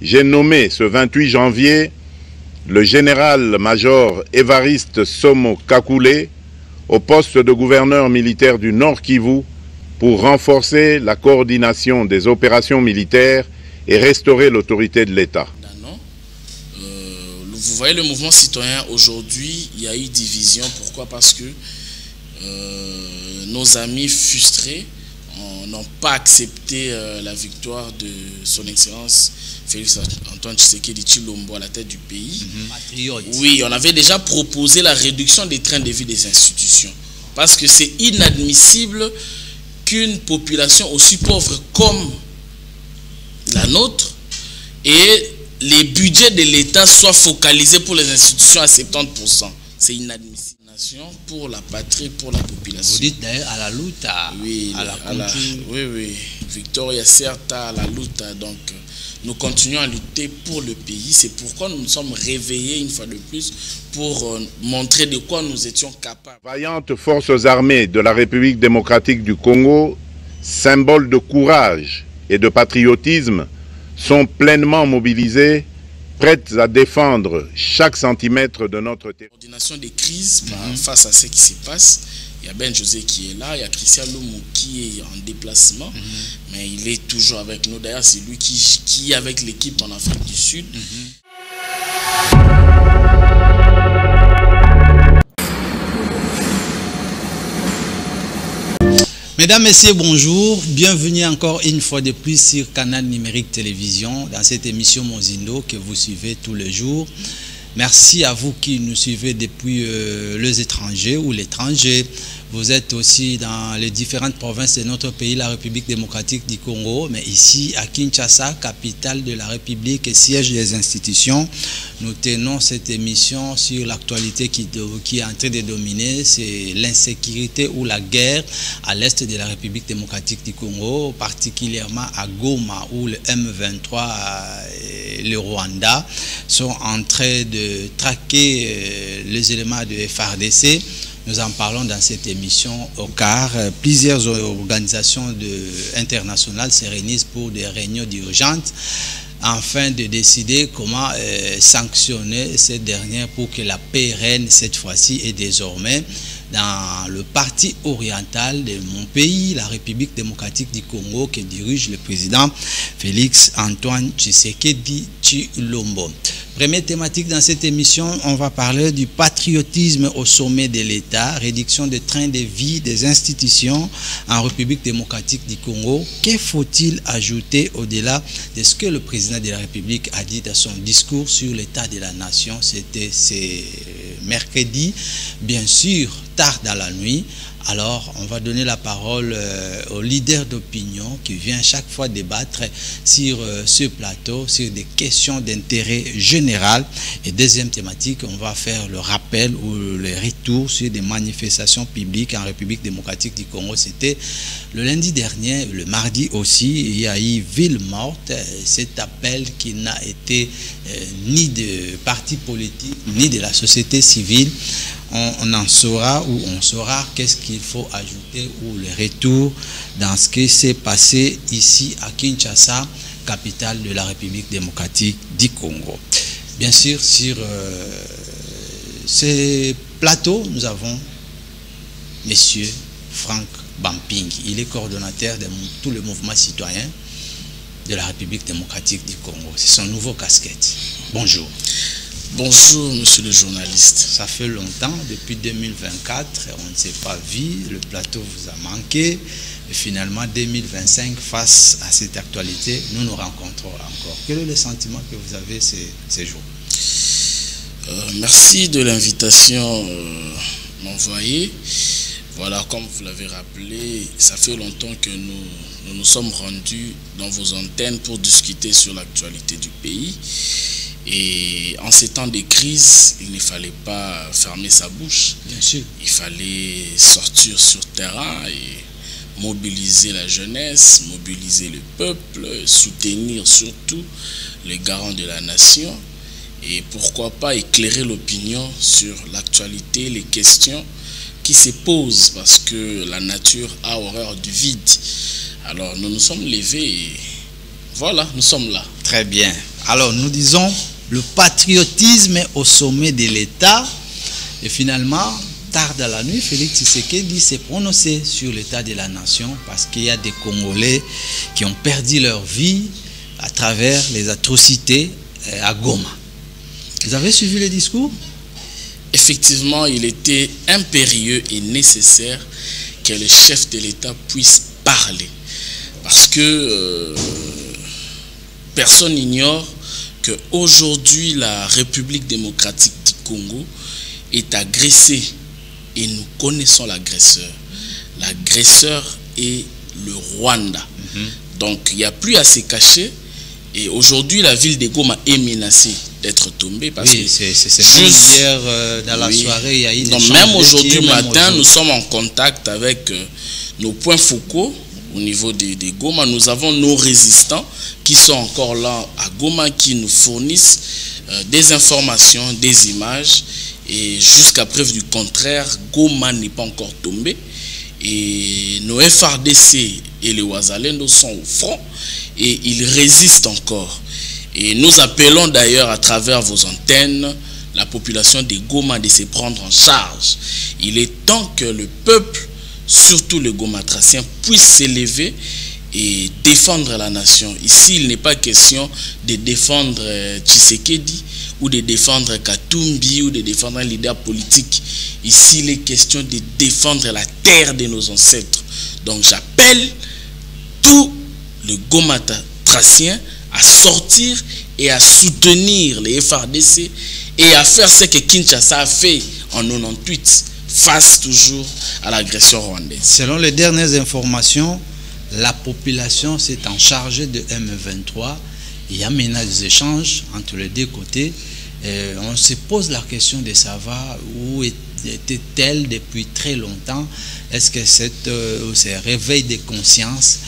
j'ai nommé ce 28 janvier le général-major Évariste Somo Kakule au poste de gouverneur militaire du Nord Kivu pour renforcer la coordination des opérations militaires et restaurer l'autorité de l'État. Vous voyez le mouvement citoyen aujourd'hui, il y a eu division. Pourquoi? Parce que nos amis frustrés n'ont pas accepté la victoire de son Excellence Félix Antoine Tshisekedi Tshilombo à la tête du pays. Oui, on avait déjà proposé la réduction des trains de vie des institutions. Parce que c'est inadmissible qu'une population aussi pauvre comme la nôtre et les budgets de l'État soient focalisés pour les institutions à 70%. C'est inadmissible. Pour la patrie, pour la population. Vous dites d'ailleurs à la lutte, oui, oui. Victoria certa à la lutte. Donc, nous continuons à lutter pour le pays. C'est pourquoi nous nous sommes réveillés une fois de plus pour montrer de quoi nous étions capables. Vaillantes forces armées de la République démocratique du Congo, symbole de courage et de patriotisme, sont pleinement mobilisées, prêtes à défendre chaque centimètre de notre territoire. Coordination des crises face à ce qui se passe. Il y a Ben José qui est là, il y a Christian Lomo qui est en déplacement, mais il est toujours avec nous. D'ailleurs, c'est lui qui est avec l'équipe en Afrique du Sud. Mesdames, Messieurs, bonjour. Bienvenue encore une fois de plus sur Canal Numérique Télévision dans cette émission Mozindo que vous suivez tous les jours. Merci à vous qui nous suivez depuis les étrangers ou l'étranger. Vous êtes aussi dans les différentes provinces de notre pays, la République démocratique du Congo, mais ici à Kinshasa, capitale de la République et siège des institutions. Nous tenons cette émission sur l'actualité qui est en train de dominer, c'est l'insécurité ou la guerre à l'est de la République démocratique du Congo, particulièrement à Goma où le M23 et le Rwanda sont en train de traquer les éléments de FARDC. Nous en parlons dans cette émission car plusieurs organisations internationales se réunissent pour des réunions d'urgence afin de décider comment sanctionner ces dernières pour que la paix règne cette fois-ci et désormais dans le parti oriental de mon pays, la République démocratique du Congo, que dirige le président Félix Antoine Tshisekedi Tshilombo. Première thématique dans cette émission, on va parler du patriotisme au sommet de l'État, réduction des trains de vie des institutions en République démocratique du Congo. Que faut-il ajouter au-delà de ce que le président de la République a dit dans son discours sur l'état de la nation? C'était mercredi, bien sûr, tard dans la nuit. Alors, on va donner la parole aux leaders d'opinion qui vient chaque fois débattre sur ce plateau, sur des questions d'intérêt général. Et deuxième thématique, on va faire le rappel ou le retour sur des manifestations publiques en République démocratique du Congo. C'était le lundi dernier, le mardi aussi, il y a eu ville morte. Cet appel qui n'a été ni de partis politiques, ni de la société civile. On en saura ou on saura qu'est-ce qu'il faut ajouter ou le retour dans ce qui s'est passé ici à Kinshasa, capitale de la République démocratique du Congo. Bien sûr, sur ce plateau, nous avons Monsieur Franck Bamping. Il est coordonnateur de tout le mouvement citoyen de la République démocratique du Congo. C'est son nouveau casquette. Bonjour. Bonjour, monsieur le journaliste. Ça fait longtemps, depuis 2024, on ne s'est pas vu, le plateau vous a manqué. Et finalement, 2025, face à cette actualité, nous nous rencontrons encore. Quel est le sentiment que vous avez ces jours? Merci de l'invitation m'envoyée. Voilà, comme vous l'avez rappelé, ça fait longtemps que nous sommes rendus dans vos antennes pour discuter sur l'actualité du pays. Et en ces temps de crise, il ne fallait pas fermer sa bouche. Bien sûr. Il fallait sortir sur terrain et mobiliser la jeunesse, mobiliser le peuple, soutenir surtout les garants de la nation. Et pourquoi pas éclairer l'opinion sur l'actualité, les questions qui se posent parce que la nature a horreur du vide. Alors nous nous sommes levés et voilà, nous sommes là. Très bien. Alors, nous disons, le patriotisme est au sommet de l'État. Et finalement, tard dans la nuit, Félix Tshisekedi s'est prononcé sur l'état de la nation parce qu'il y a des Congolais qui ont perdu leur vie à travers les atrocités à Goma. Vous avez suivi le discours? Effectivement, il était impérieux et nécessaire que le chef de l'État puisse parler. Parce que personne n'ignore qu'aujourd'hui, la République démocratique du Congo est agressée. Et nous connaissons l'agresseur. L'agresseur est le Rwanda. Donc, il n'y a plus à se cacher. Et aujourd'hui, la ville de Goma est menacée d'être tombée. Parce oui, c'est juste hier, dans la soirée, il y a eu des donc, même aujourd'hui matin, nous sommes en contact avec nos points focaux au niveau de Goma. Nous avons nos résistants qui sont encore là à Goma, qui nous fournissent des informations, des images. Et jusqu'à preuve du contraire, Goma n'est pas encore tombé. Et nos FRDC et les Ouazalendo sont au front et ils résistent encore. Et nous appelons d'ailleurs à travers vos antennes la population de Goma de se prendre en charge. Il est temps que le peuple, surtout le Gomatracien, puisse s'élever et défendre la nation. Ici, il n'est pas question de défendre Tshisekedi ou de défendre Katumbi ou de défendre un leader politique. Ici, il est question de défendre la terre de nos ancêtres. Donc, j'appelle tout le Gomatracien à sortir et à soutenir les FRDC et à faire ce que Kinshasa a fait en 98 face toujours à l'agression rwandaise. Selon les dernières informations, la population s'est en charge de M23. Il y a maintenant des échanges entre les deux côtés. On se pose la question de savoir où était-elle depuis très longtemps. Est-ce que ce réveil de conscience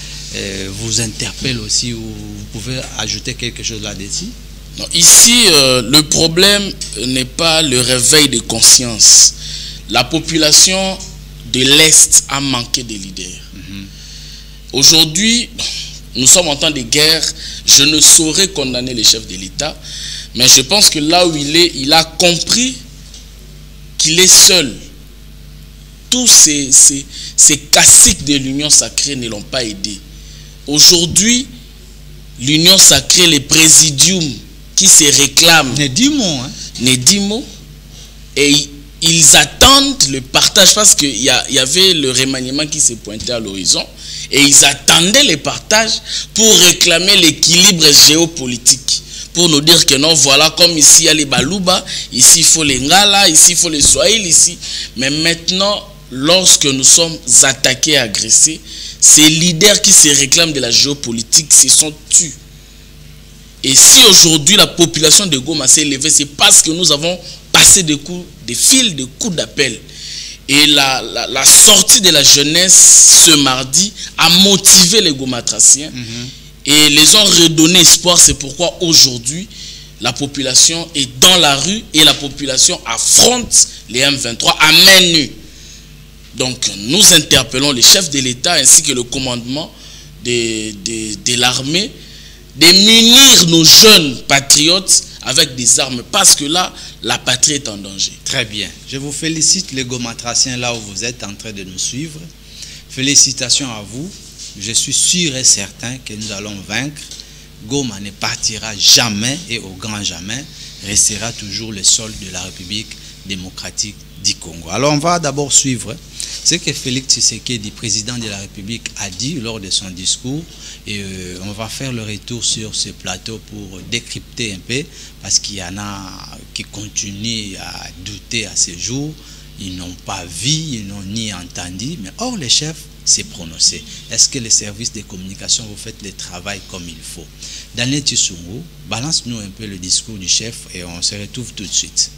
vous interpelle aussi, ou vous pouvez ajouter quelque chose là-dessus? Non, ici, le problème n'est pas le réveil de conscience. La population de l'Est a manqué de leaders. Aujourd'hui, nous sommes en temps de guerre. Je ne saurais condamner les chefs de l'État, mais je pense que là où il est, il a compris qu'il est seul. Tous ces caciques de l'Union sacrée ne l'ont pas aidé. Aujourd'hui, l'Union sacrée, les présidiums qui se réclament, Nedimo, et ils attendent le partage, parce qu'il y avait le remaniement qui s'est pointé à l'horizon, et ils attendaient le partage pour réclamer l'équilibre géopolitique, pour nous dire que non, voilà, comme ici il y a les Balouba, ici il faut les Ngala, ici il faut les Swahili, ici. Mais maintenant, lorsque nous sommes attaqués, agressés, ces leaders qui se réclament de la géopolitique se sont tus. Et si aujourd'hui la population de Goma s'est élevée, c'est parce que nous avons passé des fils de coups d'appel. Et la sortie de la jeunesse ce mardi a motivé les Gomatraciens et les ont redonné espoir. C'est pourquoi aujourd'hui, la population est dans la rue et la population affronte les M23 à main nue. Donc nous interpellons les chefs de l'État ainsi que le commandement de l'armée de munir nos jeunes patriotes avec des armes, parce que là, la patrie est en danger. Très bien. Je vous félicite, les Gomatraciens, là où vous êtes en train de nous suivre. Félicitations à vous. Je suis sûr et certain que nous allons vaincre. Goma ne partira jamais et au grand jamais restera toujours le sol de la République démocratique du Congo. Alors on va d'abord suivre ce que Félix Tshisekedi, président de la République, a dit lors de son discours, et on va faire le retour sur ce plateau pour décrypter un peu, parce qu'il y en a qui continuent à douter à ce jour. Ils n'ont pas vu, ils n'ont ni entendu, mais or le chef s'est prononcé. Est-ce que les services de communication vous faites le travail comme il faut? Daniel Tshisungu, balance-nous un peu le discours du chef et on se retrouve tout de suite.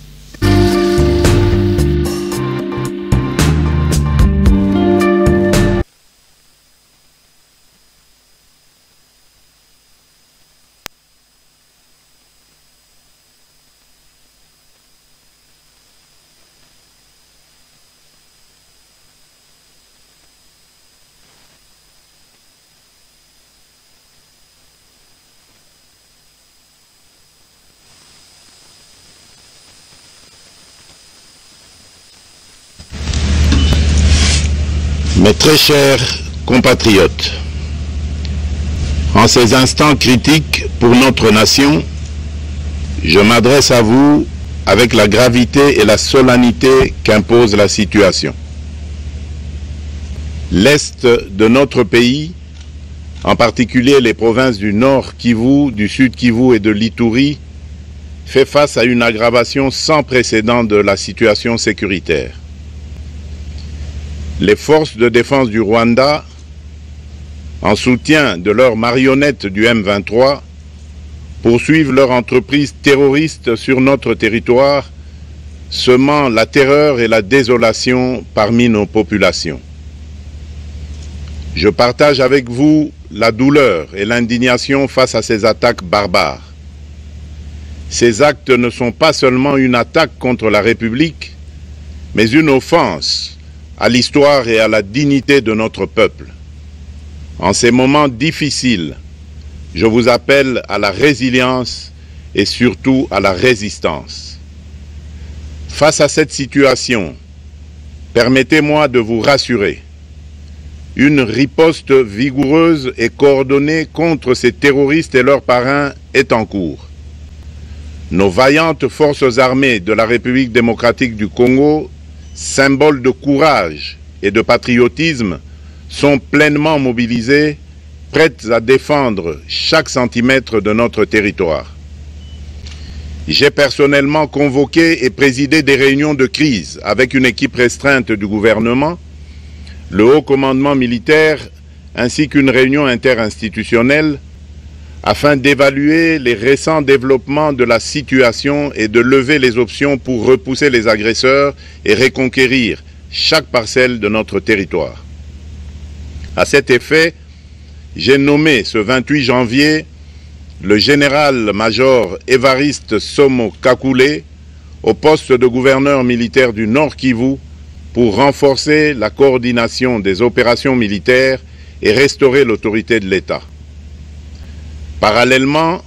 Mes très chers compatriotes, en ces instants critiques pour notre nation, je m'adresse à vous avec la gravité et la solennité qu'impose la situation. L'Est de notre pays, en particulier les provinces du Nord Kivu, du Sud Kivu et de l'Ituri, fait face à une aggravation sans précédent de la situation sécuritaire. Les forces de défense du Rwanda, en soutien de leurs marionnettes du M23, poursuivent leur entreprise terroriste sur notre territoire, semant la terreur et la désolation parmi nos populations. Je partage avec vous la douleur et l'indignation face à ces attaques barbares. Ces actes ne sont pas seulement une attaque contre la République, mais une offense à l'histoire et à la dignité de notre peuple. En ces moments difficiles, je vous appelle à la résilience et surtout à la résistance. Face à cette situation, permettez-moi de vous rassurer. Une riposte vigoureuse et coordonnée contre ces terroristes et leurs parrains est en cours. Nos vaillantes forces armées de la République démocratique du Congo, symboles de courage et de patriotisme, sont pleinement mobilisées, prêtes à défendre chaque centimètre de notre territoire. J'ai personnellement convoqué et présidé des réunions de crise avec une équipe restreinte du gouvernement, le haut commandement militaire ainsi qu'une réunion interinstitutionnelle afin d'évaluer les récents développements de la situation et de lever les options pour repousser les agresseurs et reconquérir chaque parcelle de notre territoire. À cet effet, j'ai nommé ce 28 janvier le général-major Évariste Somo Kakule au poste de gouverneur militaire du Nord Kivu pour renforcer la coordination des opérations militaires et restaurer l'autorité de l'État. Parallèlement,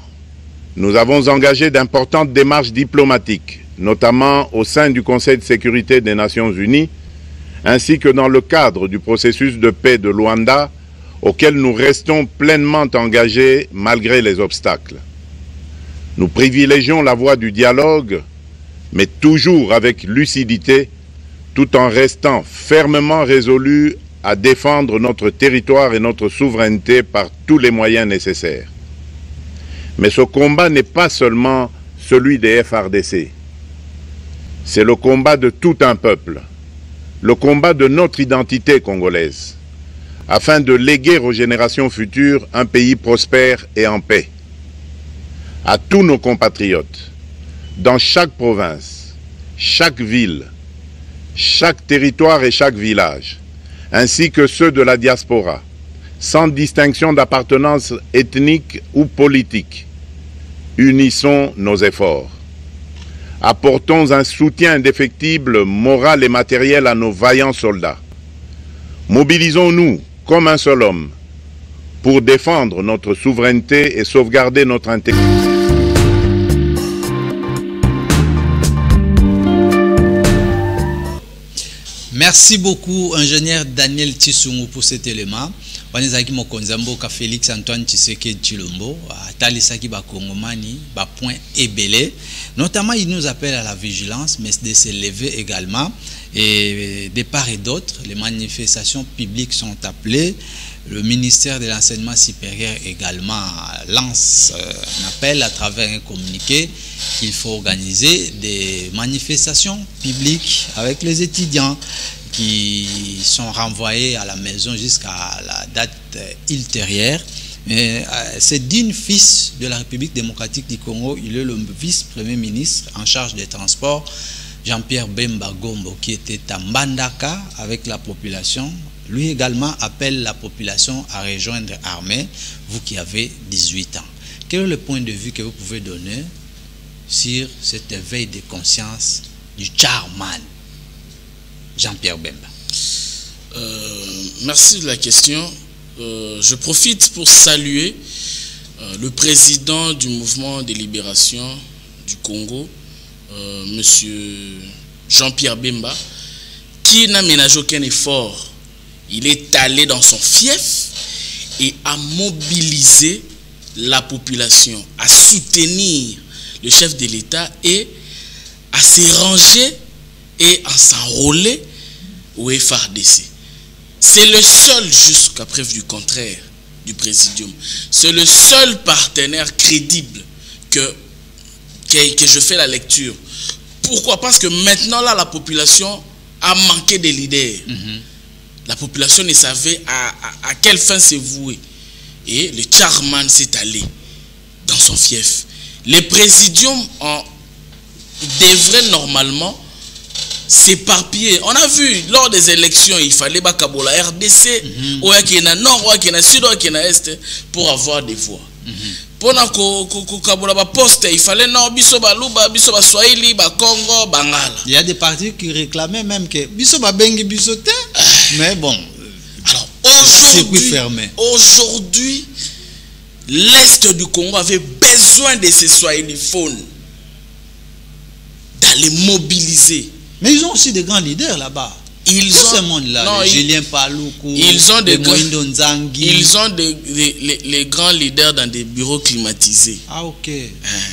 nous avons engagé d'importantes démarches diplomatiques, notamment au sein du Conseil de sécurité des Nations Unies, ainsi que dans le cadre du processus de paix de Luanda, auquel nous restons pleinement engagés malgré les obstacles. Nous privilégions la voie du dialogue, mais toujours avec lucidité, tout en restant fermement résolus à défendre notre territoire et notre souveraineté par tous les moyens nécessaires. Mais ce combat n'est pas seulement celui des FARDC. C'est le combat de tout un peuple, le combat de notre identité congolaise, afin de léguer aux générations futures un pays prospère et en paix. À tous nos compatriotes, dans chaque province, chaque ville, chaque territoire et chaque village, ainsi que ceux de la diaspora, sans distinction d'appartenance ethnique ou politique, unissons nos efforts. Apportons un soutien indéfectible, moral et matériel à nos vaillants soldats. Mobilisons-nous comme un seul homme pour défendre notre souveraineté et sauvegarder notre intégrité. Merci beaucoup, ingénieur Daniel Tshisungu, pour cet élément. Wanezaki Mokonzambo ka Félix Antoine Tshisekedi Tshilombo, Talisaki Bakongomani, point ébélé. Notamment, il nous appelle à la vigilance, mais de se lever également. Et de part et d'autre, les manifestations publiques sont appelées. Le ministère de l'Enseignement supérieur également lance un appel à travers un communiqué qu'il faut organiser des manifestations publiques avec les étudiants qui sont renvoyés à la maison jusqu'à la date ultérieure. C'est Digne Fils de la République démocratique du Congo, il est le vice-premier ministre en charge des transports, Jean-Pierre Bemba Gombo, qui était à Mbandaka avec la population. Lui également appelle la population à rejoindre l'armée, vous qui avez 18 ans. Quel est le point de vue que vous pouvez donner sur cet éveil de conscience du Charman, Jean-Pierre Bemba? Merci de la question. Je profite pour saluer le président du mouvement de libération du Congo, Monsieur Jean-Pierre Bemba, qui n'a ménagé aucun effort il est allé dans son fief et a mobilisé la population, à soutenir le chef de l'État et à se ranger et à s'enrôler au FARDC. C'est le seul, jusqu'à preuve du contraire, du Présidium. C'est le seul partenaire crédible que je fais la lecture. Pourquoi? Parce que maintenant, là, la population a manqué de leaders. La population ne savait à quelle fin se vouer. Et le Tcharman s'est allé dans son fief. Les Présidiums devraient normalement s'éparpiller. On a vu, lors des élections, il fallait Bakabola RDC, Oyakina Nord, Oyakina Sud, Oyakina Est, pour avoir des voix. Pendant que poste, il fallait non, Biso Baluba, Biso Baswahili, Bakongo, Bangala. Il y a des partis qui réclamaient même que Biso Babengi, Biso Te. Mais bon, alors aujourd'hui, l'Est du Congo avait besoin de ces swahiliphones, d'aller mobiliser. Mais ils ont aussi des grands leaders là-bas. Ils tout ont, ce monde-là, Julien Paloukou, ils ont des les grands leaders dans des bureaux climatisés. Ah ok.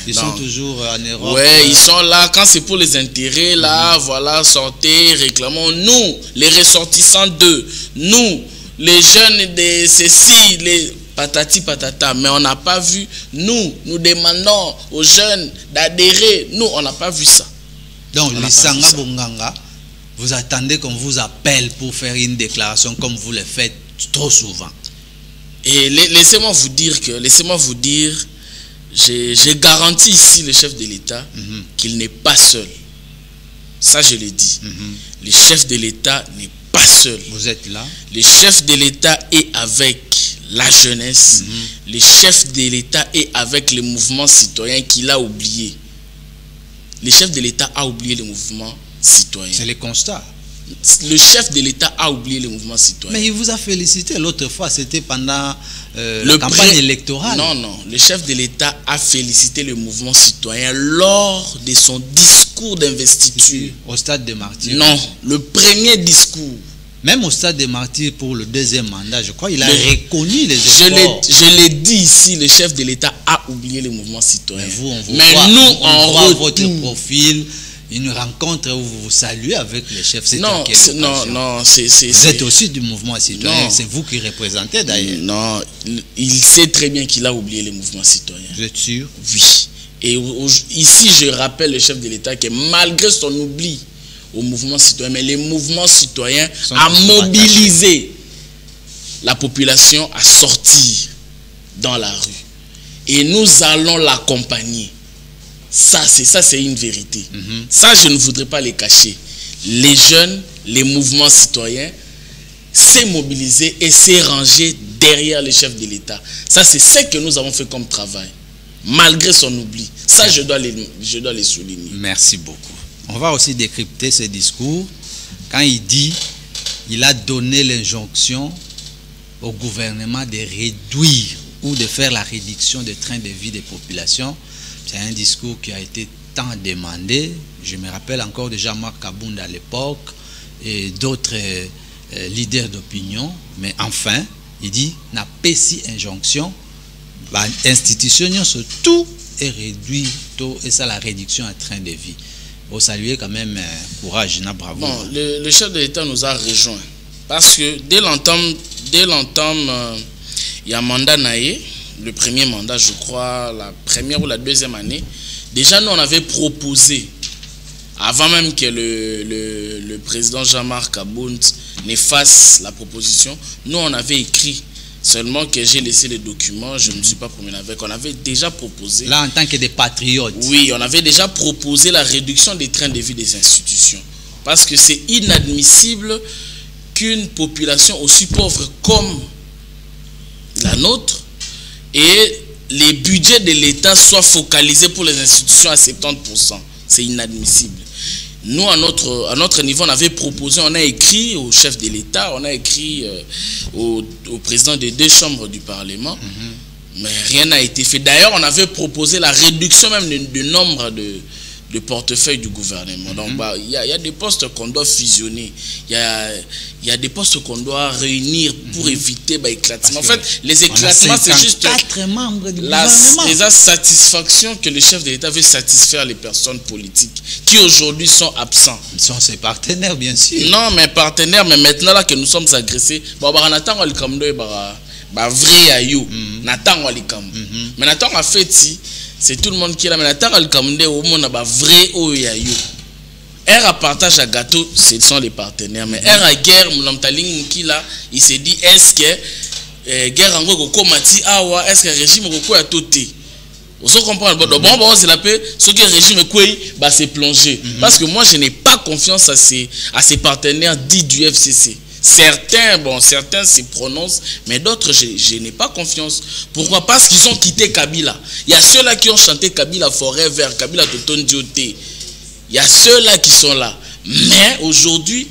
Ils sont toujours en Europe. Ouais, ils sont là quand c'est pour les intérêts là, voilà, sortez, réclamons nous, les ressortissants d'eux, nous, les jeunes de ceci, les patati patata. Mais on n'a pas vu, nous demandons aux jeunes d'adhérer, nous on n'a pas vu ça. Donc les Sanga Bonganga, vous attendez qu'on vous appelle pour faire une déclaration comme vous le faites trop souvent. Et laissez-moi vous dire, j'ai garanti ici le chef de l'État qu'il n'est pas seul. Ça je le dis. Le chef de l'État n'est pas seul. Vous êtes là. Le chef de l'État est avec la jeunesse. Le chef de l'État est avec les mouvements citoyens qu'il a oubliés. Le chef de l'État a oublié les mouvements citoyens. C'est le constat. Le chef de l'État a oublié les mouvements citoyens. Mais il vous a félicité l'autre fois, c'était pendant la campagne électorale. Non, le chef de l'État a félicité le mouvement citoyen lors de son discours d'investiture. Au stade des Martyrs. Non, le premier discours. Même au stade des Martyrs pour le deuxième mandat, je crois qu'il a reconnu les efforts. Je l'ai dit ici, le chef de l'État a oublié les mouvements citoyens. Mais on voit votre profil, une rencontre où vous vous saluez avec les chefs. Non, vous êtes aussi du mouvement citoyen, c'est vous qui représentez d'ailleurs. Non, il sait très bien qu'il a oublié les mouvements citoyens. Vous êtes sûr? Oui. Et ici, je rappelle le chef de l'État que malgré son oubli au mouvement citoyen, mais les mouvements citoyens a mobilisé la population à sortir dans la rue. Et nous allons l'accompagner. Ça, c'est une vérité. Ça, je ne voudrais pas les cacher. Les jeunes, les mouvements citoyens s'est mobilisé et s'est rangé derrière le chef de l'État. Ça, c'est ce que nous avons fait comme travail, malgré son oubli. Ça, je dois les souligner. Merci beaucoup. On va aussi décrypter ce discours. Quand il dit, il a donné l'injonction au gouvernement de réduire ou de faire la réduction des trains de vie des populations. C'est un discours qui a été tant demandé. Je me rappelle encore de Jean-Marc Kabounda à l'époque et d'autres leaders d'opinion. Mais enfin, il dit, n'a pas si injonction, l'institution sur tout est réduit, et ça la réduction en train de vie. Vous saluez quand même courage, bravo. Bon, le chef de l'État nous a rejoints parce que dès l'entame, il y a un mandat naïe, le premier mandat, je crois, la première ou la deuxième année. Déjà, nous, on avait proposé, avant même que le président Jean-Marc Kabounda ne fasse la proposition, nous, on avait écrit. Seulement que j'ai laissé les documents, je ne me suis pas promené avec. On avait déjà proposé... Là, en tant que des patriotes. Oui, on avait déjà proposé la réduction des trains de vie des institutions. Parce que c'est inadmissible qu'une population aussi pauvre comme la nôtre et les budgets de l'État soient focalisés pour les institutions à 70%. C'est inadmissible. Nous, à notre niveau, on avait proposé, on a écrit au chef de l'État, on a écrit au président des deux chambres du Parlement, mais rien n'a été fait. D'ailleurs, on avait proposé la réduction même du nombre de le portefeuille du gouvernement. Donc, il y a des postes qu'on doit fusionner. Il y a des postes qu'on doit réunir pour éviter l'éclatement. En fait, les éclatements, c'est juste la satisfaction que le chef de l'État veut satisfaire les personnes politiques qui aujourd'hui sont absents. Ils sont ses partenaires, bien sûr. Non, mais partenaires, mais maintenant là que nous sommes agressés, vrai à you. Mais Nathan a fait c'est tout le monde qui est là. Mais Nathan al kamde au monde a vrai au ya you. Er a partage à gâteau, ce sont les partenaires. Mais er a guerre, Moulamtaling qui là, il s'est dit est-ce que guerre en gros komati awa, est-ce que régime goko a toté. Vous comprenez? Bon, c'est la paix. Ce que le régime bah c'est plongé. Parce que moi je n'ai pas confiance à ces partenaires dits du FCC. Certains s'y prononcent, mais d'autres, je n'ai pas confiance. Pourquoi? Parce qu'ils ont quitté Kabila. Il y a ceux-là qui ont chanté Kabila Forever, Kabila Toton Dioté. Il y a ceux-là qui sont là. Mais aujourd'hui,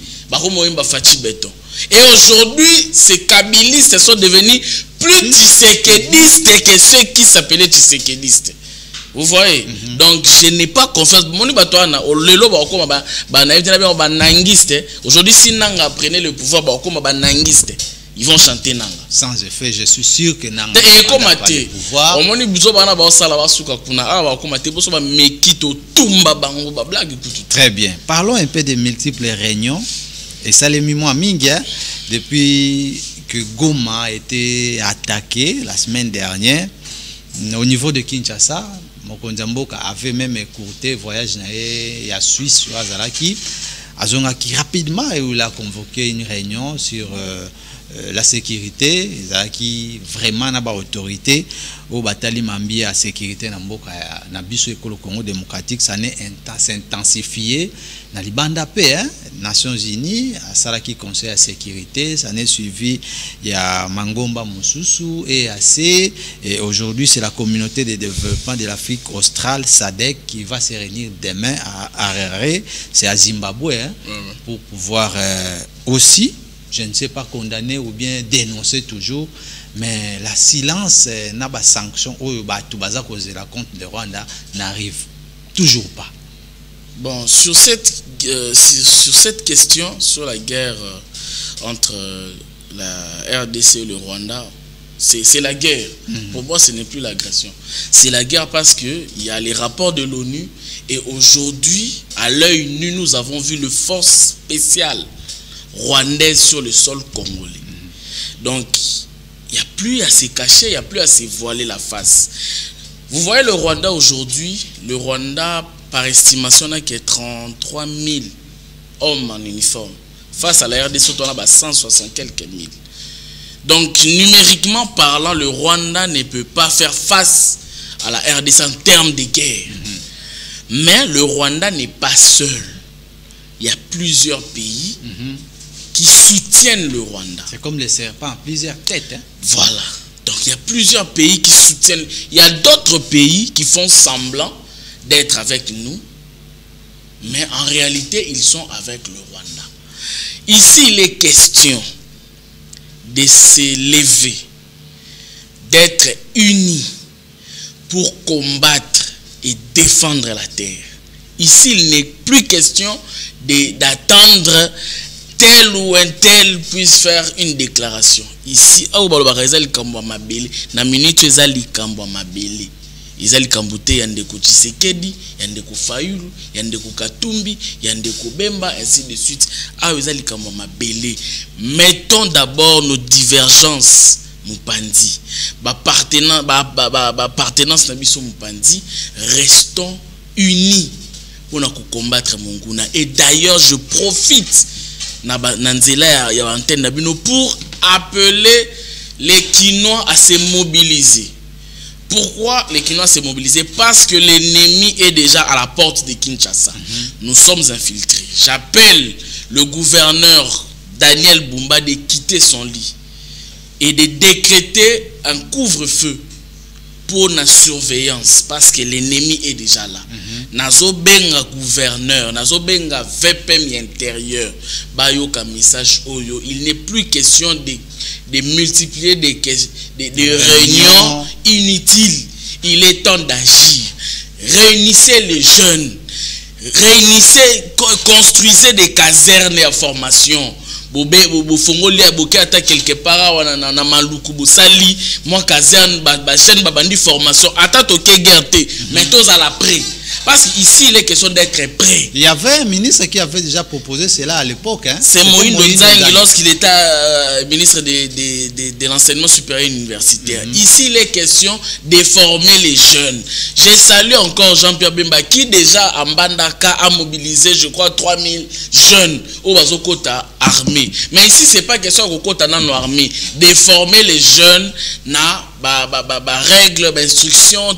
et aujourd'hui, ces Kabilistes sont devenus plus tshisekédistes que ceux qui s'appelaient tshisekédistes. Vous voyez? Donc je n'ai pas confiance. Aujourd'hui, si Nanga prenait le pouvoir, ils vont chanter Nanga. Sans effet, je suis sûr que Nanga n'a pas le pouvoir. Très bien. Parlons un peu des multiples réunions. Et ça les mimo mingia depuis que Goma a été attaqué la semaine dernière au niveau de Kinshasa. Mokonzamboka avait même écourté voyage à Suisse à Zalaki. Azongaki rapidement et il a convoqué une réunion sur la sécurité. Zalaki vraiment n'a pas autorité au Batali Mambi à sécurité na mboka na biso ekolo Congo démocratique. Ça n'est intensifié na libanda paix, hein? Nations Unies à Salaki Conseil à sécurité. Ça n'est suivi il y a Mangomba Moussousou et AC. Et aujourd'hui c'est la communauté de développement de l'Afrique australe SADC qui va se réunir demain à Harare, c'est à Zimbabwe, hein? Pour pouvoir aussi, je ne sais pas condamner ou bien dénoncer toujours, mais la silence n'a pas sanction au tout baza cause la compte de Rwanda n'arrive toujours pas. Bon, sur cette question, sur la guerre entre la RDC et le Rwanda, c'est la guerre. Pour moi, ce n'est plus l'agression. C'est la guerre parce qu'il y a les rapports de l'ONU et aujourd'hui, à l'œil nu, nous avons vu le force spéciale rwandaise sur le sol congolais. Donc, il n'y a plus à se cacher, il n'y a plus à se voiler la face. Vous voyez le Rwanda aujourd'hui, le Rwanda, par estimation, n'a que 33 000 hommes en uniforme. Face à la RDC, on a 160 quelques mille. Donc, numériquement parlant, le Rwanda ne peut pas faire face à la RDC en termes de guerre. Mais le Rwanda n'est pas seul. Il y a plusieurs pays qui soutiennent le Rwanda. C'est comme les serpents, plusieurs têtes. Hein? Voilà. Donc, il y a plusieurs pays qui soutiennent. Il y a d'autres pays qui font semblant d'être avec nous, mais en réalité, ils sont avec le Rwanda. Ici, il est question de s'élever, d'être unis pour combattre et défendre la terre. Ici, il n'est plus question d'attendre tel ou un tel puisse faire une déclaration. Ici, na minute ezali kambo mabele. Ezali kambote yandeko Tshisekedi, yandeko Fayulu, yandeko Katumbi, yandeko Bemba, ainsi de suite. Ezali kambo mabele. Mettons d'abord nos divergences. Mupandi, partenance na biso Mupandi, restons unis pour combattre Monguna. Et d'ailleurs, je profite Nanzela ya antenne nabino pour appeler les Kinois à se mobiliser. Pourquoi les Kinois se mobiliser? Parce que l'ennemi est déjà à la porte de Kinshasa. Nous sommes infiltrés. J'appelle le gouverneur Daniel Bumba de quitter son lit et de décréter un couvre-feu pour la surveillance parce que l'ennemi est déjà là. Nazo benga gouverneur, nazo benga VPM intérieur, bayoka message oyo. Il n'est plus question de multiplier des réunions inutiles. Il est temps d'agir. Réunissez les jeunes, réunissez, construisez des casernes à formation. Bofongoli aboké ata quelque part na maluku bosali moi caserne ba chaîne babandi formation ata toke guerre mais tous à l'après parce qu'ici il est question d'être prêt. Il y avait un ministre qui avait déjà proposé cela à l'époque hein. C'est Moïse Nzangi lorsqu'il était ministre de l'enseignement supérieur universitaire. Ici il est question de former les jeunes. J'ai salué encore Jean-Pierre Bemba qui déjà en Bandaka a mobilisé je crois 3000 jeunes au Bazokota armée. Mais ici c'est pas question de Kokota nan armée, de former les jeunes na règles, instructions,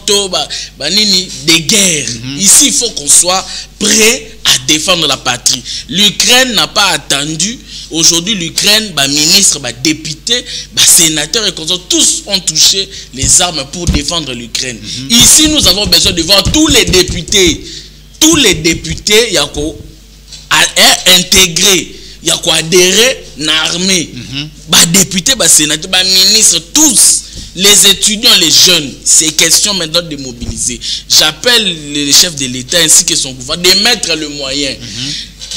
nini des guerres. Ici, il faut qu'on soit prêt à défendre la patrie. L'Ukraine n'a pas attendu. Aujourd'hui, l'Ukraine, ministre, député, sénateur et tous ont touché les armes pour défendre l'Ukraine. Ici, nous avons besoin de voir tous les députés, il y a quoi intégrer, il y a quoi adhérer à l'armée. Députés, sénateurs, ministres, tous. Les étudiants, les jeunes, c'est question maintenant de mobiliser. J'appelle les chefs de l'État ainsi que son gouvernement de mettre le moyen.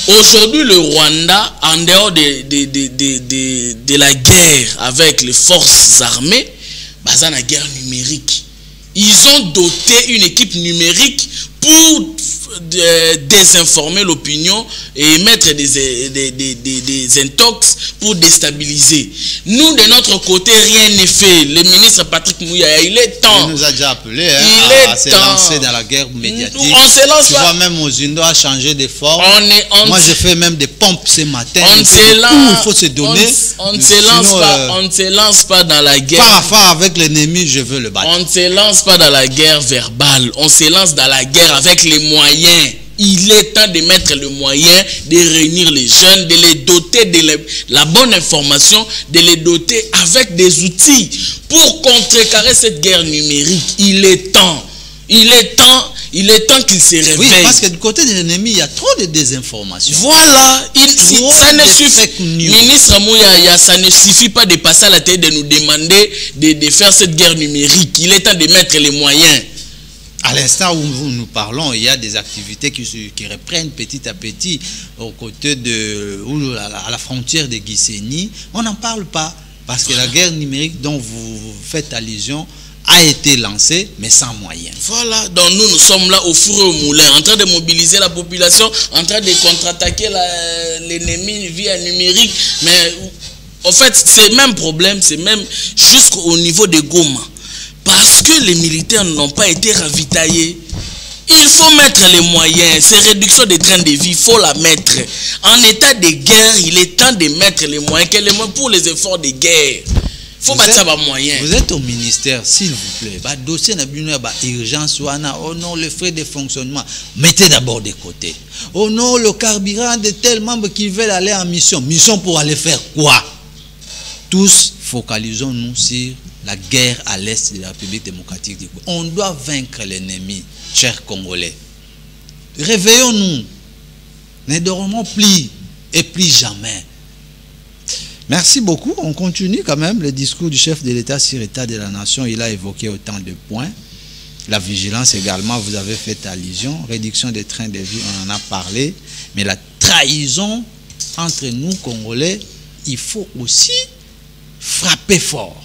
Aujourd'hui, le Rwanda, en dehors de la guerre avec les forces armées, dans la guerre numérique. Ils ont doté une équipe numérique pour désinformer l'opinion et mettre des intox pour déstabiliser. Nous, de notre côté, rien n'est fait. Le ministre Patrick Mouya, il est temps. Il nous a déjà appelé à se lancer dans la guerre médiatique. On se lance. Tu vois, même Mozindo a changé de forme. Moi, je fais même des pompes ce matin. On se lance. Il faut se donner. On ne se lance pas dans la guerre. Par rapport avec l'ennemi, je veux le battre. On ne se lance pas dans la guerre verbale. On se lance dans la guerre avec les moyens. Il est temps de mettre le moyen de réunir les jeunes, de les doter de la bonne information, de les doter avec des outils pour contrecarrer cette guerre numérique. Il est temps qu'ils se réveillent. Oui, parce que du côté de l'ennemi, il y a trop de désinformation. Voilà, ça ne suffit. Ministre Mouya, ça ne suffit pas de passer à la tête de nous demander de faire cette guerre numérique. Il est temps de mettre les moyens. À l'instant où nous parlons, il y a des activités qui reprennent petit à petit aux côtés à la frontière de Gisenyi. On n'en parle pas parce que la guerre numérique dont vous faites allusion a été lancée, mais sans moyens. Voilà, donc nous sommes là au four et au moulin, en train de mobiliser la population, en train de contre-attaquer l'ennemi via numérique. Mais en fait, c'est le même problème, c'est même jusqu'au niveau de Goma. Parce que les militaires n'ont pas été ravitaillés. Il faut mettre les moyens. Ces réductions des trains de vie, il faut la mettre. En état de guerre, il est temps de mettre les moyens. Quels moyens pour les efforts de guerre? Il faut mettre ça par moyen. Vous êtes au ministère, s'il vous plaît. Dossier urgence, oh non, les frais de fonctionnement. Mettez d'abord de côté. Oh non, le carburant de tels membres qui veulent aller en mission. Mission pour aller faire quoi? Tous focalisons-nous sur la guerre à l'est de la République démocratique du Congo. On doit vaincre l'ennemi, chers Congolais. Réveillons-nous. Ne dormons plus et plus jamais. Merci beaucoup. On continue quand même le discours du chef de l'État sur l'état de la nation. Il a évoqué autant de points. La vigilance également, vous avez fait allusion. Réduction des trains de vie, on en a parlé. Mais la trahison entre nous, Congolais, il faut aussi frapper fort.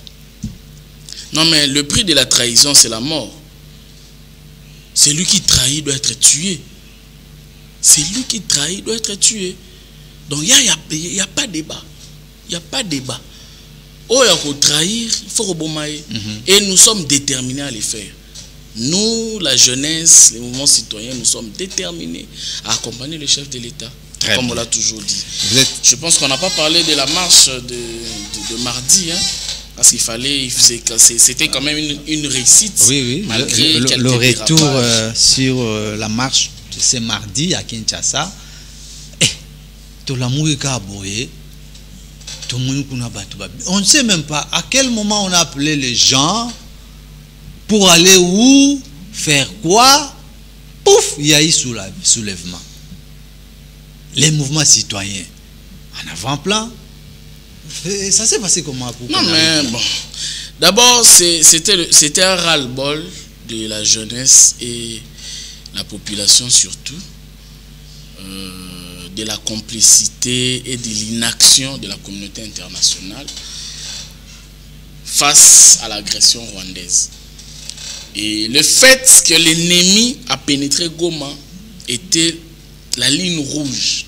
Non, mais le prix de la trahison, c'est la mort. Celui qui trahit doit être tué. Celui qui trahit doit être tué. Donc, il n'y a pas de débat. Il n'y a pas de débat. Oh, il y a trahir, il faut rebondir. Et nous sommes déterminés à les faire. Nous, la jeunesse, les mouvements citoyens, nous sommes déterminés à accompagner le chef de l'État. Comme on l'a toujours dit. Je pense qu'on n'a pas parlé de la marche de mardi. Hein. Parce qu'il fallait, c'était quand même une réussite. Oui, malgré le retour sur la marche de ce mardi à Kinshasa. On ne sait même pas à quel moment on a appelé les gens pour aller où, faire quoi. Pouf, il y a eu soulèvement. Les mouvements citoyens en avant-plan. Ça s'est passé comment? Non, mais bon. D'abord, c'était un ras-le-bol de la jeunesse et la population surtout. de la complicité et de l'inaction de la communauté internationale face à l'agression rwandaise. Et le fait que l'ennemi a pénétré Goma était la ligne rouge.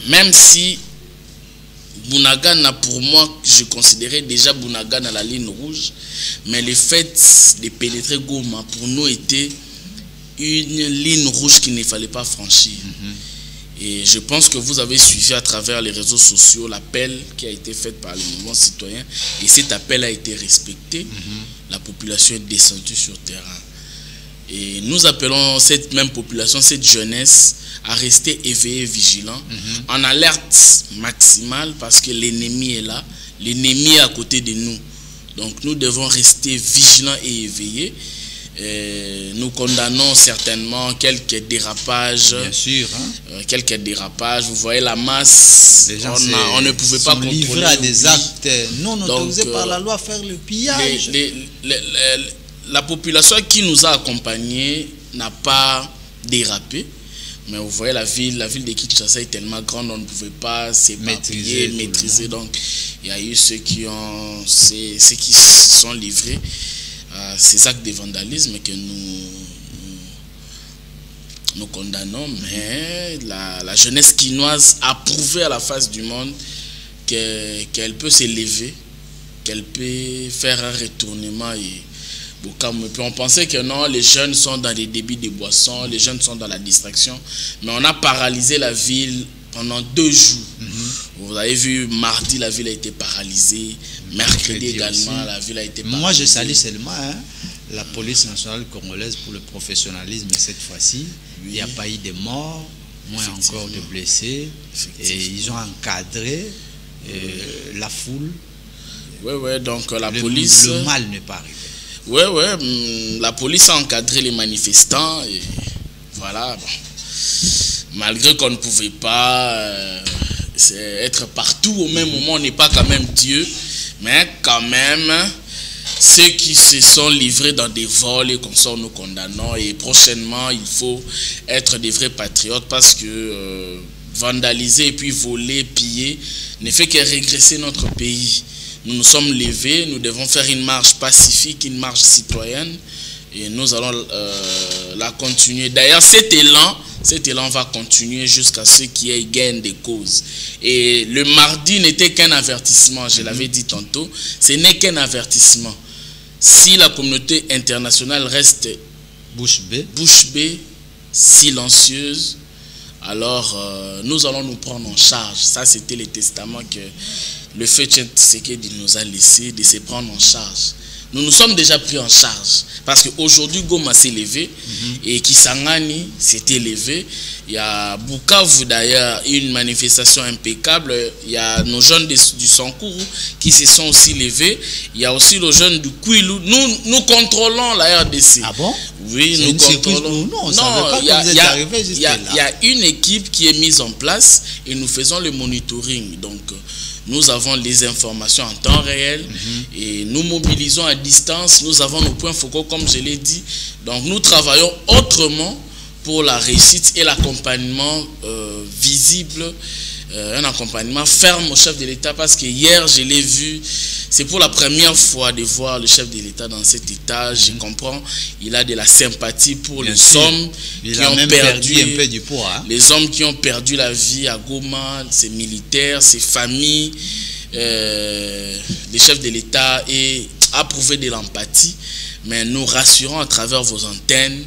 Même si Bunagana, pour moi, je considérais déjà Bunagana la ligne rouge, mais le fait de pénétrer Goma, pour nous, était une ligne rouge qu'il ne fallait pas franchir. Et je pense que vous avez suivi à travers les réseaux sociaux l'appel qui a été fait par les mouvements citoyens, et cet appel a été respecté. La population est descendue sur le terrain. Et nous appelons cette même population, cette jeunesse, à rester éveillés, vigilants, en alerte maximale, parce que l'ennemi est là, l'ennemi est à côté de nous. Donc nous devons rester vigilants et éveillés. Nous condamnons certainement quelques dérapages. Bien sûr. Quelques dérapages. Vous voyez la masse. Les gens on ne pouvait pas contrôler. Livrés à des actes non autorisés par la loi, faire le pillage. La population qui nous a accompagnés n'a pas dérapé. Mais vous voyez, la ville de Kinshasa est tellement grande, on ne pouvait pas maîtriser. Donc, il y a eu ceux qui se sont livrés à ces actes de vandalisme que nous condamnons. Mais la jeunesse quinoise a prouvé à la face du monde qu'elle peut s'élever, qu'elle peut faire un retournement. On pensait que non, les jeunes sont dans les débits de boissons, les jeunes sont dans la distraction, mais on a paralysé la ville pendant 2 jours. Vous avez vu, mardi, la ville a été paralysée, mercredi également, aussi. La ville a été paralysée. Moi, je salue seulement la police nationale congolaise pour le professionnalisme cette fois-ci. Il n'y a pas eu de morts, moins encore de blessés, et ils ont encadré la foule. Oui, donc la police... Le mal n'est pas arrivé. Oui, la police a encadré les manifestants et voilà. Bon. Malgré qu'on ne pouvait pas être partout au même moment, on n'est pas quand même Dieu, mais quand même, ceux qui se sont livrés dans des vols et comme ça nous condamnons, et prochainement il faut être des vrais patriotes, parce que vandaliser et puis voler, piller ne fait que régresser notre pays. Nous nous sommes levés, nous devons faire une marche pacifique, une marche citoyenne, et nous allons la continuer. D'ailleurs, cet élan va continuer jusqu'à ce qu'il y ait gain de cause. Et le mardi n'était qu'un avertissement, je l'avais dit tantôt, ce n'est qu'un avertissement. Si la communauté internationale reste bouche bée, silencieuse, alors nous allons nous prendre en charge. Ça, c'était le testament que le feu Tshisekedi nous a laissé, de se prendre en charge. Nous nous sommes déjà pris en charge. Parce qu'aujourd'hui, Goma s'est levé et Kisangani s'est élevé. Il y a Bukavu d'ailleurs, une manifestation impeccable. Il y a nos jeunes du Sankuru qui se sont aussi levés. Il y a aussi les jeunes du Kwilu. Nous contrôlons la RDC. Ah bon? Oui, nous contrôlons. Non, il y a une équipe qui est mise en place et nous faisons le monitoring. Donc, nous avons les informations en temps réel et nous mobilisons à distance. Nous avons nos points focaux, comme je l'ai dit. Donc, nous travaillons autrement pour la réussite et l'accompagnement visible, un accompagnement ferme au chef de l'État, parce que hier, je l'ai vu, c'est pour la première fois de voir le chef de l'État dans cet état. Je comprends, il a de la sympathie pour les hommes qui ont perdu un peu du poids, les hommes qui ont perdu la vie à Goma, ses militaires, ses familles. Le chef de l'État a prouvé de l'empathie, mais nous rassurons à travers vos antennes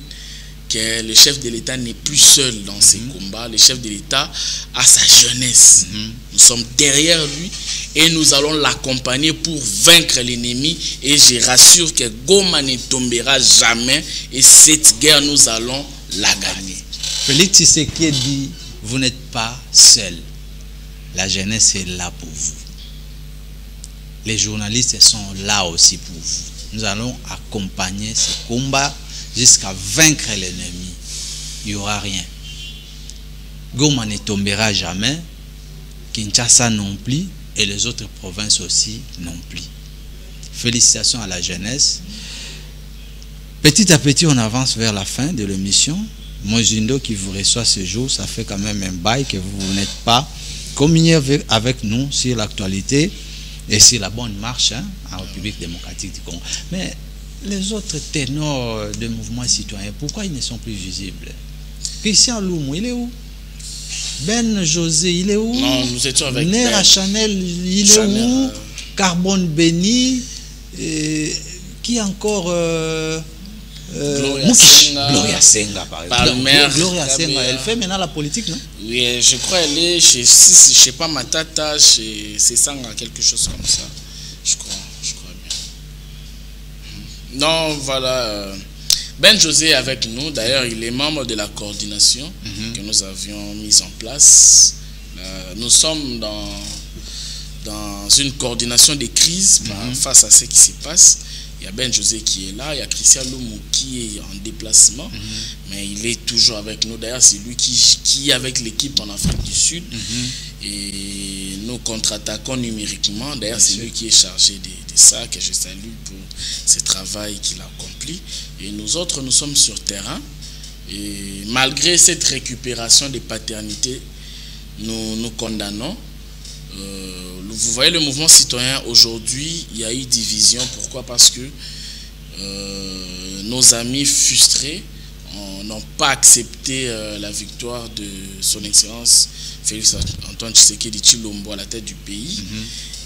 que le chef de l'État n'est plus seul dans ces combats. Le chef de l'État a sa jeunesse. Nous sommes derrière lui et nous allons l'accompagner pour vaincre l'ennemi. Et je rassure que Goma ne tombera jamais. Et cette guerre, nous allons la gagner. Félix Tshisekedi, vous n'êtes pas seul. La jeunesse est là pour vous. Les journalistes sont là aussi pour vous. Nous allons accompagner ce combat jusqu'à vaincre l'ennemi. Il n'y aura rien. Goma ne tombera jamais, Kinshasa non plus, et les autres provinces aussi non plus. Félicitations à la jeunesse. Petit à petit, on avance vers la fin de l'émission. Mozindo qui vous reçoit ce jour. Ça fait quand même un bail que vous n'êtes pas communié avec nous sur l'actualité et sur la bonne marche en République démocratique du Congo. Mais les autres ténors de mouvements citoyens, pourquoi ils ne sont plus visibles? Christian Loumou, il est où? Ben José, il est où? Non, nous étions avec Nera Ben. Chanel, il est où? Carbone Béni, qui encore Gloria Senga, par exemple. Gloria Senga, elle fait maintenant la politique, non? Oui, je crois qu'elle est chez, je sais pas, Matata, chez Sanga, quelque chose comme ça. Je crois bien. Non, voilà. Ben José est avec nous. D'ailleurs, il est membre de la coordination que nous avions mise en place. Nous sommes dans une coordination des crises face à ce qui se passe. Il y a Ben José qui est là, il y a Christian Loumou qui est en déplacement, mais il est toujours avec nous. D'ailleurs, c'est lui qui est avec l'équipe en Afrique du Sud. Et nous contre-attaquons numériquement. D'ailleurs, c'est lui qui est chargé de ça, que je salue pour ce travail qu'il a accompli. Et nous autres, nous sommes sur terrain. Et malgré cette récupération des paternités, nous condamnons. Vous voyez, le mouvement citoyen aujourd'hui, il y a eu division. Pourquoi? Parce que nos amis frustrés n'ont pas accepté la victoire de son excellence Félix Antoine Tshisekedi Tshilombo à la tête du pays.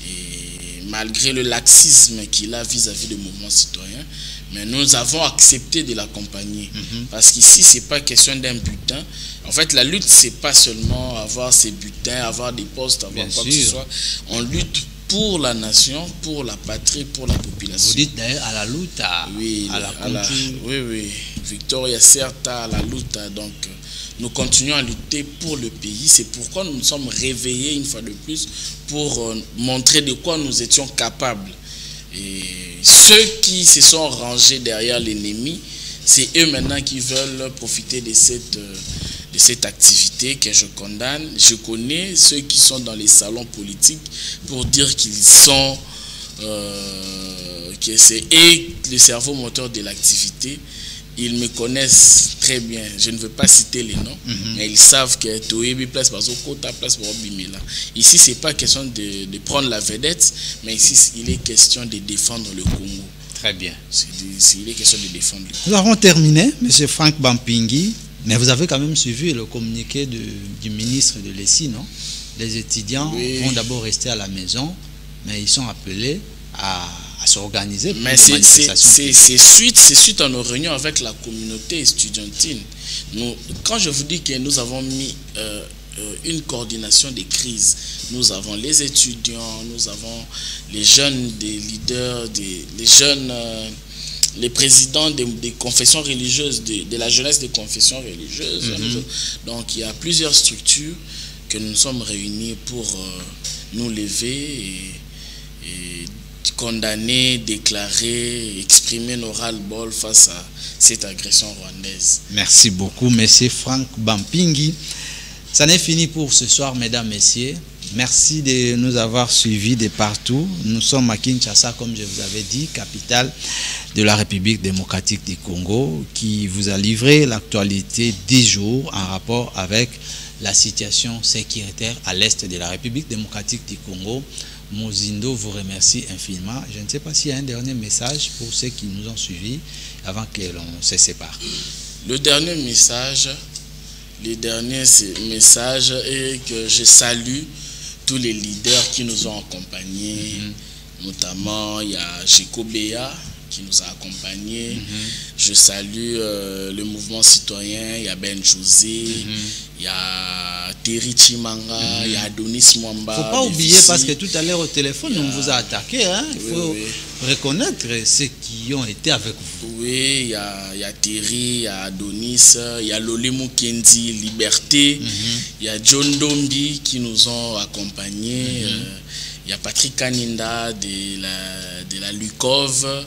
Et malgré le laxisme qu'il a vis-à-vis du mouvement citoyen, mais nous avons accepté de l'accompagner. Parce qu'ici, ce n'est pas question d'un butin. En fait, la lutte, ce n'est pas seulement avoir ses butins, avoir des postes, avoir quoi que ce soit. On lutte pour la nation, pour la patrie, pour la population. Vous dites d'ailleurs à la lutte, oui, oui. Victoria certa à la lutte. Donc, nous continuons à lutter pour le pays. C'est pourquoi nous nous sommes réveillés une fois de plus pour montrer de quoi nous étions capables. Et ceux qui se sont rangés derrière l'ennemi, c'est eux maintenant qui veulent profiter de cette activité que je condamne. Je connais ceux qui sont dans les salons politiques pour dire qu'ils sont que c'est le cerveau moteur de l'activité. Ils me connaissent très bien. Je ne veux pas citer les noms, mais ils savent que ici, ce n'est pas question de prendre la vedette, mais ici, il est question de défendre le Congo. Très bien. Il est question de défendre le Congo. Nous avons terminé, M. Frank Bampingi, mais vous avez quand même suivi le communiqué du ministre de l'ESI, non? Les étudiants vont d'abord rester à la maison, mais ils sont appelés à s'organiser. Mais c'est suite à nos réunions avec la communauté estudiantine. Quand je vous dis que nous avons mis une coordination des crises, nous avons les étudiants, nous avons les jeunes, des leaders, les jeunes, les présidents des confessions religieuses, de la jeunesse des confessions religieuses. Donc il y a plusieurs structures que nous sommes réunis pour nous lever et condamner, déclarer, exprimer nos ras-le-bol face à cette agression rwandaise. Merci beaucoup, M. Frank Bampingi. Ça n'est fini pour ce soir, mesdames, messieurs. Merci de nous avoir suivis de partout. Nous sommes à Kinshasa, comme je vous avais dit, capitale de la République démocratique du Congo, qui vous a livré l'actualité 10 jours en rapport avec la situation sécuritaire à l'est de la République démocratique du Congo. Mozindo vous remercie infiniment. Je ne sais pas s'il y a un dernier message pour ceux qui nous ont suivis avant que l'on se sépare. Le dernier message est que je salue tous les leaders qui nous ont accompagnés. Notamment, il y a Jeko Béa qui nous a accompagnés. Je salue le mouvement citoyen, il y a Ben José, il y a Terry Chimanga, il y a Adonis Mwamba. Il ne faut pas oublier, parce que tout à l'heure au téléphone, on vous a attaqué. Il faut reconnaître ceux qui ont été avec vous. Oui, il y a Terry, il y a Adonis, il y a Lolemo Kendi, Liberté, il y a John Dombi qui nous ont accompagnés. Il y a Patrick Kaninda de la Lukov.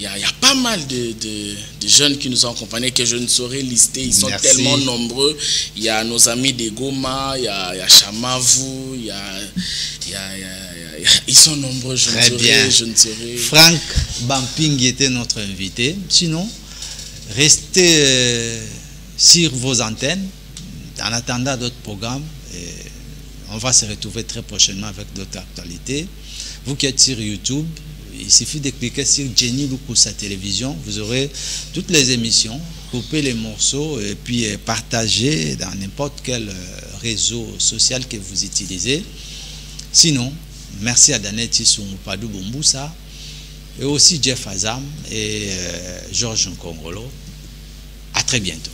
Il y a pas mal de jeunes qui nous ont accompagnés que je ne saurais lister. Ils sont tellement nombreux. Il y a nos amis de Goma, il y a Chamavu, ils sont nombreux. Je ne saurais. Frank Bampingi était notre invité. Sinon, restez sur vos antennes. En attendant d'autres programmes, on va se retrouver très prochainement avec d'autres actualités. Vous qui êtes sur YouTube, il suffit de cliquer sur Jenny Lukusa Télévision. Vous aurez toutes les émissions, couper les morceaux et puis partager dans n'importe quel réseau social que vous utilisez. Sinon, merci à Daniel Tissou Padou Bomboussa et aussi Jeff Azam et Georges Nkongolo. À très bientôt.